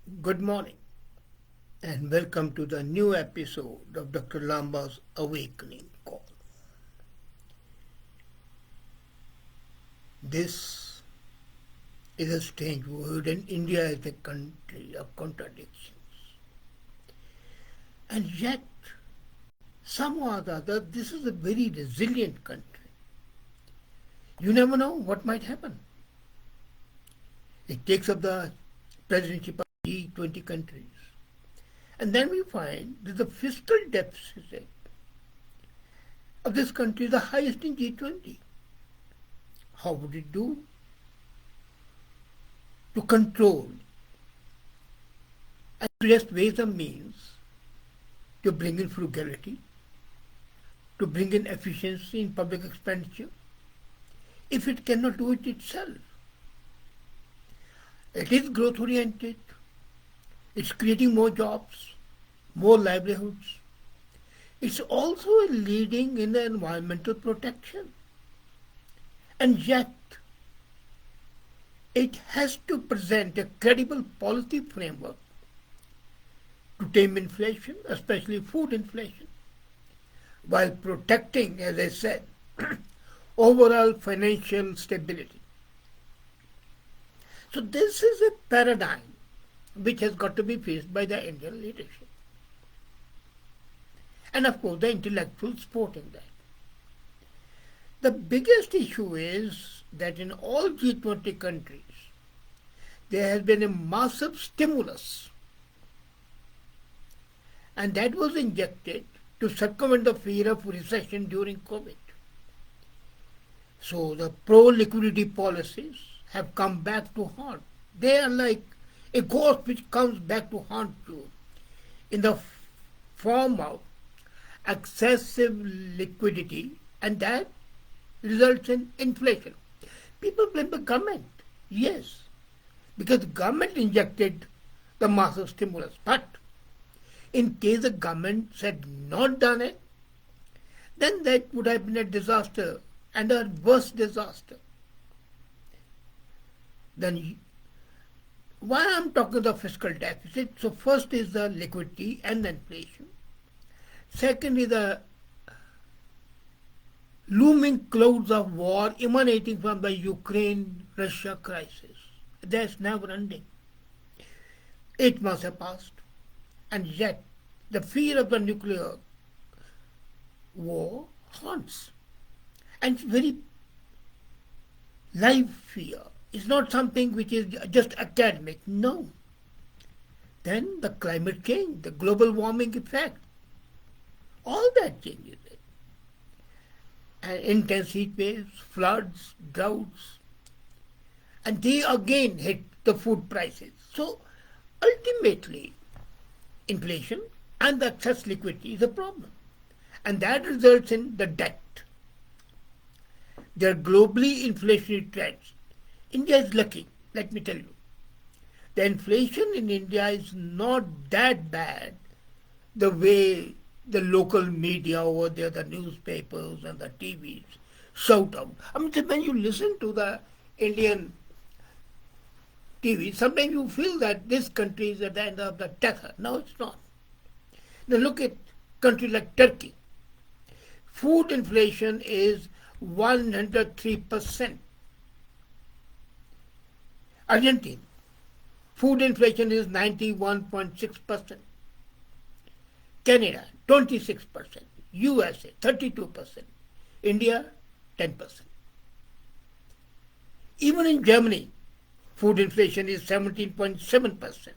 Good morning and welcome to the new episode of Dr. Lamba's Awakening Call. This is a strange word, and India is a country of contradictions. And yet, somehow or the other, this is a very resilient country. You never know what might happen. It takes up the presidency of G20 countries. And then we find that the fiscal deficit of this country is the highest in G20. How would it do to control and suggest ways and means to bring in frugality, to bring in efficiency in public expenditure, if it cannot do it itself? It is growth oriented, it's creating more jobs, more livelihoods. It's also leading in the environmental protection. And yet, it has to present a credible policy framework to tame inflation, especially food inflation, while protecting, as I said, overall financial stability. So this is a paradigm which has got to be faced by the Indian leadership. And of course, the intellectuals supporting that. The biggest issue is that in all G20 countries, there has been a massive stimulus, and that was injected to circumvent the fear of recession during COVID. So the pro-liquidity policies have come back to haunt. They are like a ghost which comes back to haunt you in the form of excessive liquidity, and that results in inflation. People blame the government, yes, because the government injected the massive stimulus. But in case the government had not done it, then that would have been a disaster and a worse disaster. Then why I'm talking the fiscal deficit? So first is the liquidity and the inflation. Second is the looming clouds of war emanating from the Ukraine-Russia crisis. That's never ending. 8 months have passed, and yet the fear of the nuclear war haunts. And it's very live fear. It's not something which is just academic. No. Then the climate change, the global warming effect, all that changes it. And intense heat waves, floods, droughts, and they again hit the food prices. So ultimately, inflation and the excess liquidity is a problem. And that results in the debt. There are globally inflationary trends. India is lucky, let me tell you. The inflation in India is not that bad the way the local media over there, the newspapers and the TVs shout out. I mean, when you listen to the Indian TV, sometimes you feel that this country is at the end of the tether. No, it's not. Now look at countries like Turkey. Food inflation is 103%. Argentina, food inflation is 91.6%. Canada, 26%. USA, 32%. India, 10%. Even in Germany, food inflation is 17.7%.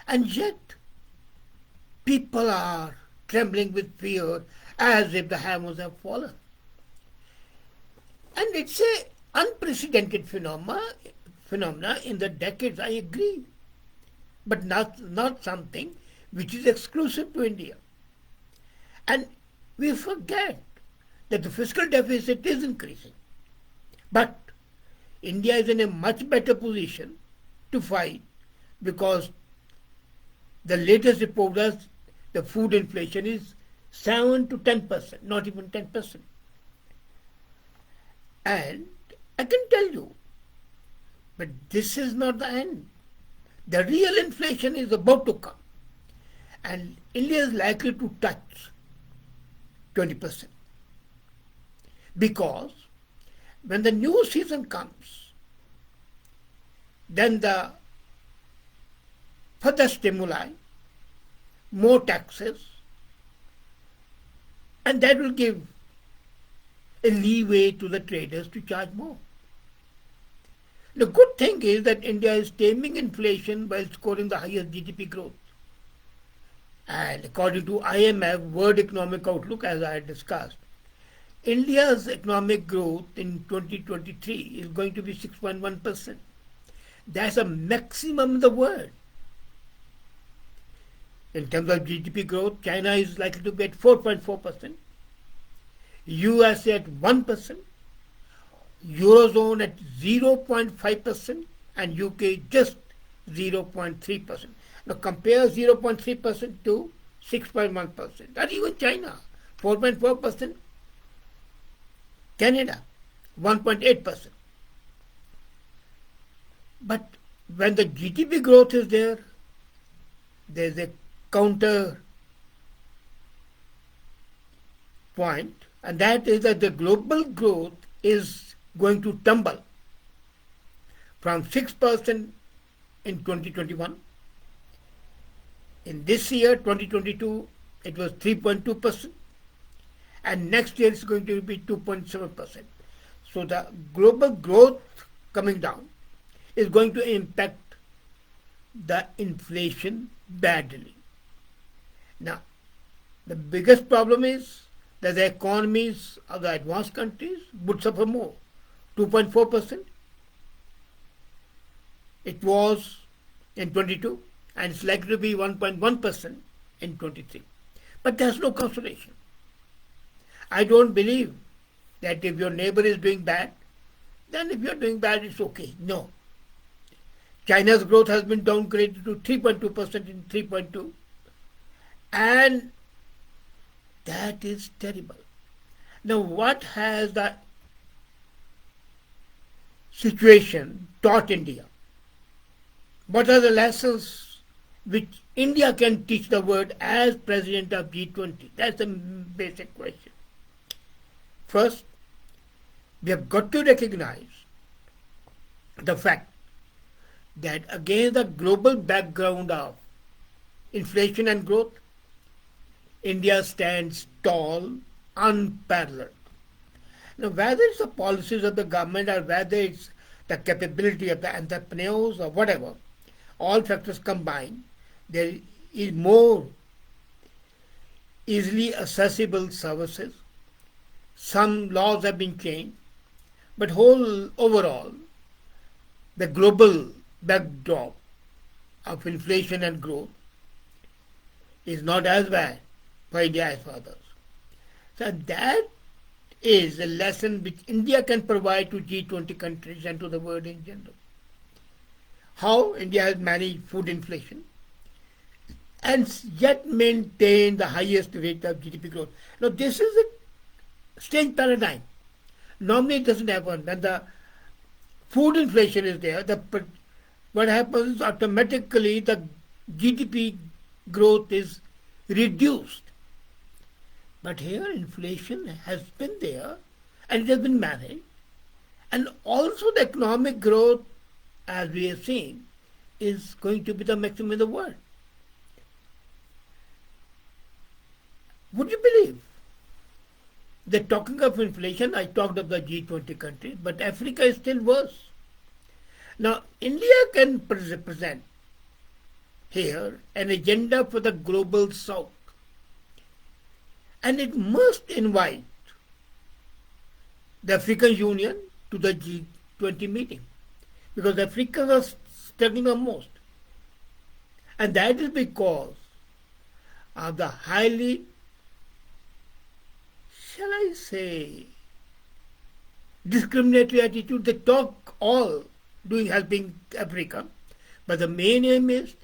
And yet, people are trembling with fear as if the hammers have fallen. And it's a unprecedented phenomena in the decades, I agree, but not something which is exclusive to India. And we forget that the fiscal deficit is increasing. But India is in a much better position to fight because the latest report is the food inflation is 7 to 10%, not even 10%. And I can tell you, but this is not the end. The real inflation is about to come, and India is likely to touch 20%. Because when the new season comes, then the further stimuli, more taxes, and that will give a leeway to the traders to charge more. The good thing is that India is taming inflation while scoring the highest GDP growth. And according to IMF World Economic Outlook, as I discussed, India's economic growth in 2023 is going to be 6.1%. That's a maximum in the world. In terms of GDP growth, China is likely to be at 4.4%, US at 1%, Eurozone at 0.5%, and UK just 0.3%. Now compare 0.3% to 6.1%. And even China, 4.4%, Canada, 1.8%. But when the GDP growth is there, there's a counter point, and that is that the global growth is going to tumble from 6% in 2021. In this year, 2022, it was 3.2%, and next year it's going to be 2.7%. So the global growth coming down is going to impact the inflation badly. Now, the biggest problem is that the economies of the advanced countries would suffer more. 2.4% it was in 22, and it's likely to be 1.1% in 23. But there's no consolation. I don't believe that if your neighbor is doing bad, then if you're doing bad, it's okay. No. China's growth has been downgraded to 3.2% in 3.2, and that is terrible. Now, what has the situation taught India? What are the lessons which India can teach the world as president of G20? That's the basic question. First, we have got to recognize the fact that against the global background of inflation and growth, India stands tall, unparalleled. Now, whether it's the policies of the government or whether it's the capability of the entrepreneurs or whatever, all factors combined, there is more easily accessible services. Some laws have been changed, but overall, the global backdrop of inflation and growth is not as bad for India as for others. So that is a lesson which India can provide to G20 countries and to the world in general. How India has managed food inflation and yet maintained the highest rate of GDP growth. Now this is a strange paradigm. Normally it doesn't happen. When the food inflation is there, what happens is automatically the GDP growth is reduced. But here inflation has been there and it has been managed. And also the economic growth, as we have seen, is going to be the maximum in the world. Would you believe that talking of inflation, I talked of the G20 countries, but Africa is still worse. Now, India can present here an agenda for the global south. And it must invite the African Union to the G20 meeting, because Africans are struggling the most. And that is because of the highly, shall I say, discriminatory attitude. They talk all helping Africa, but the main aim is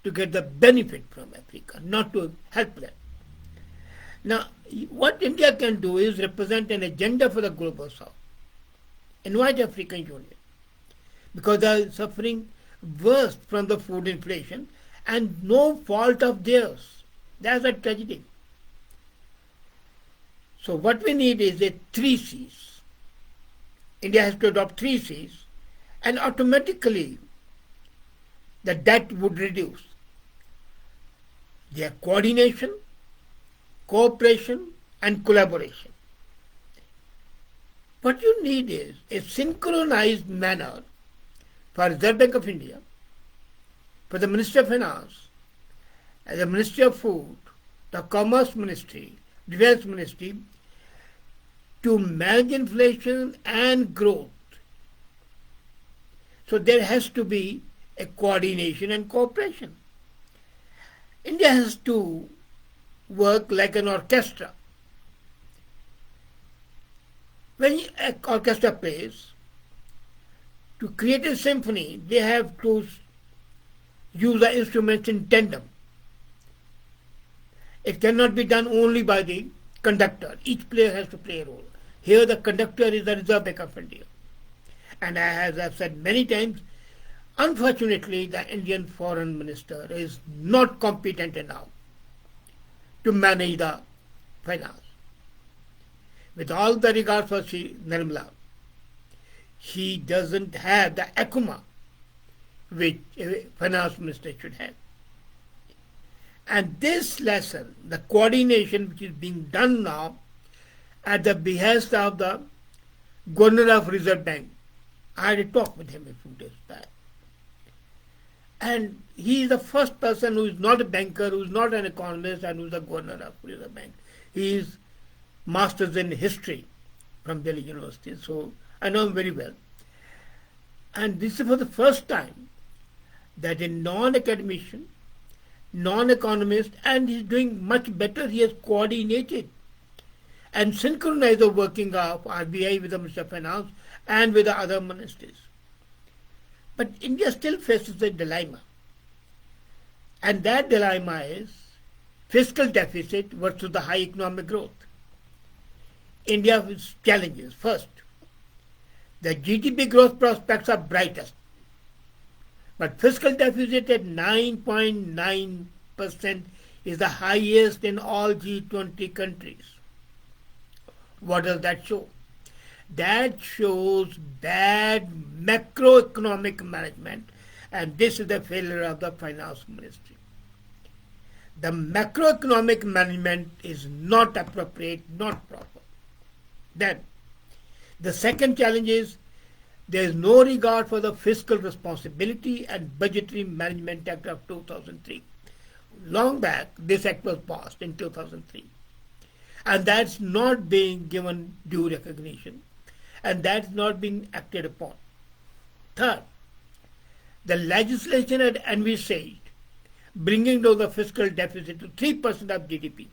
to get the benefit from Africa, not to help them. Now, what India can do is represent an agenda for the global south. Invite African Union, because they are suffering worse from the food inflation and no fault of theirs. That's a tragedy. So what we need is a three C's. India has to adopt three C's and automatically the debt would reduce. Their coordination, cooperation and collaboration. What you need is a synchronized manner for Reserve Bank of India, for the Ministry of Finance, the Ministry of Food, the Commerce Ministry, Defense Ministry, to manage inflation and growth. So there has to be a coordination and cooperation. India has to work like an orchestra. When an orchestra plays, to create a symphony, they have to use the instruments in tandem. It cannot be done only by the conductor. Each player has to play a role. Here the conductor is the Reserve Bank of India. And as I've said many times, unfortunately the Indian Foreign Minister is not competent enough to manage the finance. With all the regard for Nirmala, she doesn't have the acumen which a finance minister should have. And this lesson, the coordination which is being done now at the behest of the Governor of Reserve Bank, I had a talk with him a few days back. And he is the first person who is not a banker, who is not an economist, and who is the Governor of Reserve Bank. He is Masters in History from Delhi University, so I know him very well. And this is for the first time that a non-academician, non-economist, and he's doing much better, he has coordinated and synchronized the working of RBI with the Minister of Finance and with the other ministries. But India still faces a dilemma. And that dilemma is fiscal deficit versus the high economic growth. India has challenges. First, the GDP growth prospects are brightest. But fiscal deficit at 9.9% is the highest in all G20 countries. What does that show? That shows bad macroeconomic management, and this is the failure of the finance ministry. The macroeconomic management is not appropriate, not proper. Then, the second challenge is there is no regard for the Fiscal Responsibility and Budgetary Management Act of 2003. Long back, this act was passed in 2003. And that's not being given due recognition. And that's not being acted upon. Third, the legislation had envisaged bringing down the fiscal deficit to 3% of GDP.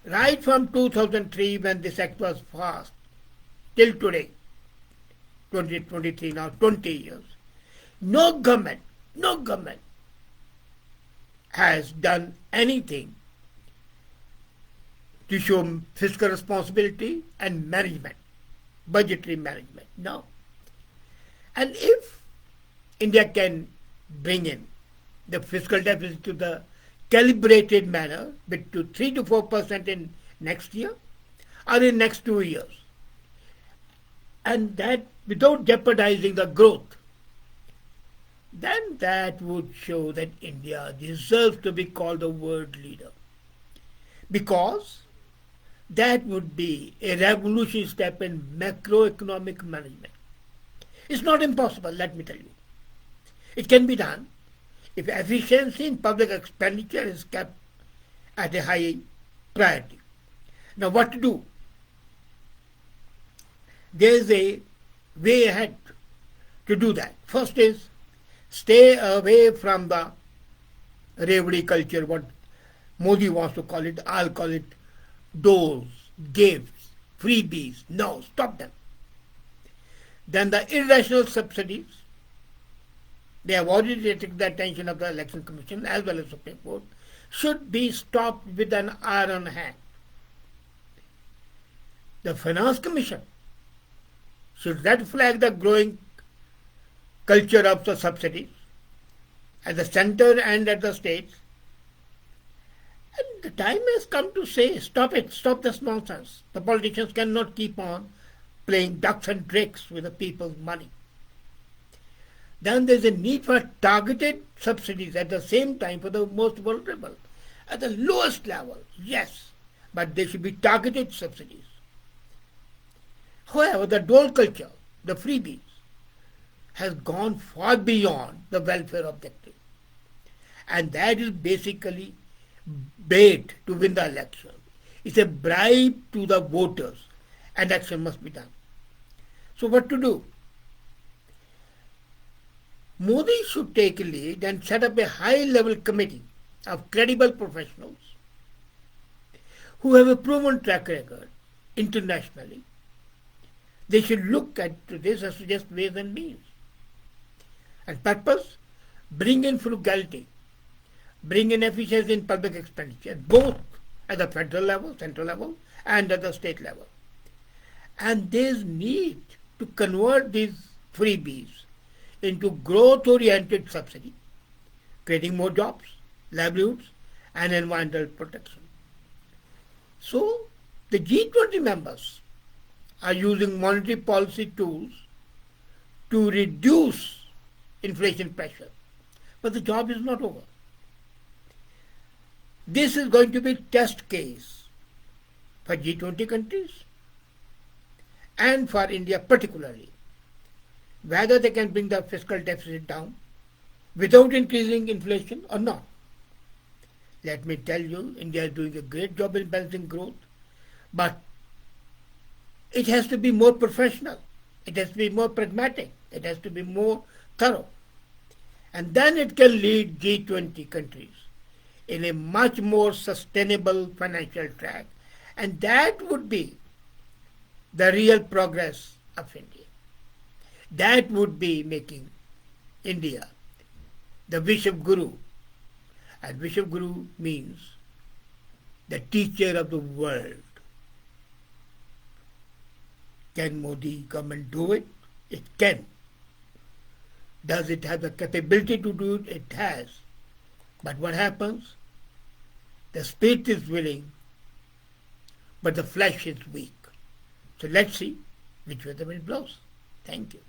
Right from 2003 when this act was passed till today, 2023, now 20 years, no government has done anything to show fiscal responsibility and management, budgetary management. No. And if India can bring in the fiscal deficit to the calibrated manner, to 3 to 4% in next year or in next 2 years, and that without jeopardizing the growth, then that would show that India deserves to be called a world leader. Because that would be a revolutionary step in macroeconomic management. It's not impossible, let me tell you. It can be done if efficiency in public expenditure is kept at a high priority. Now what to do? There is a way ahead to do that. First is stay away from the revdi culture, what Modi wants to call it. I'll call it doles, gifts, freebies. No, stop them. Then the irrational subsidies. They have already taken the attention of the Election Commission as well as Supreme Court, should be stopped with an iron hand. The Finance Commission should red flag the growing culture of the subsidies at the center and at the states. And the time has come to say, stop it, stop this nonsense. The politicians cannot keep on playing ducks and drakes with the people's money. Then there's a need for targeted subsidies at the same time for the most vulnerable. At the lowest level, yes, but they should be targeted subsidies. However, the dole culture, the freebies, has gone far beyond the welfare objective. And that is basically bait to win the election. It's a bribe to the voters, and action must be done. So what to do? Modi should take a lead and set up a high-level committee of credible professionals who have a proven track record internationally. They should look at this as just ways and means. And purpose, bring in frugality, bring in efficiency in public expenditure, both at the federal level, central level, and at the state level. And there's need to convert these freebies into growth-oriented subsidy, creating more jobs, livelihoods, and environmental protection. So, the G20 members are using monetary policy tools to reduce inflation pressure. But the job is not over. This is going to be a test case for G20 countries and for India particularly, whether they can bring the fiscal deficit down without increasing inflation or not. Let me tell you, India is doing a great job in balancing growth, but it has to be more professional. It has to be more pragmatic. It has to be more thorough. And then it can lead G20 countries in a much more sustainable financial track. And that would be the real progress of India. That would be making India the Vishwa Guru. And Vishwa Guru means the teacher of the world. Can Modi government do it? It can. Does it have the capability to do it? It has. But what happens? The spirit is willing, but the flesh is weak. So let's see which way the wind blows. Thank you.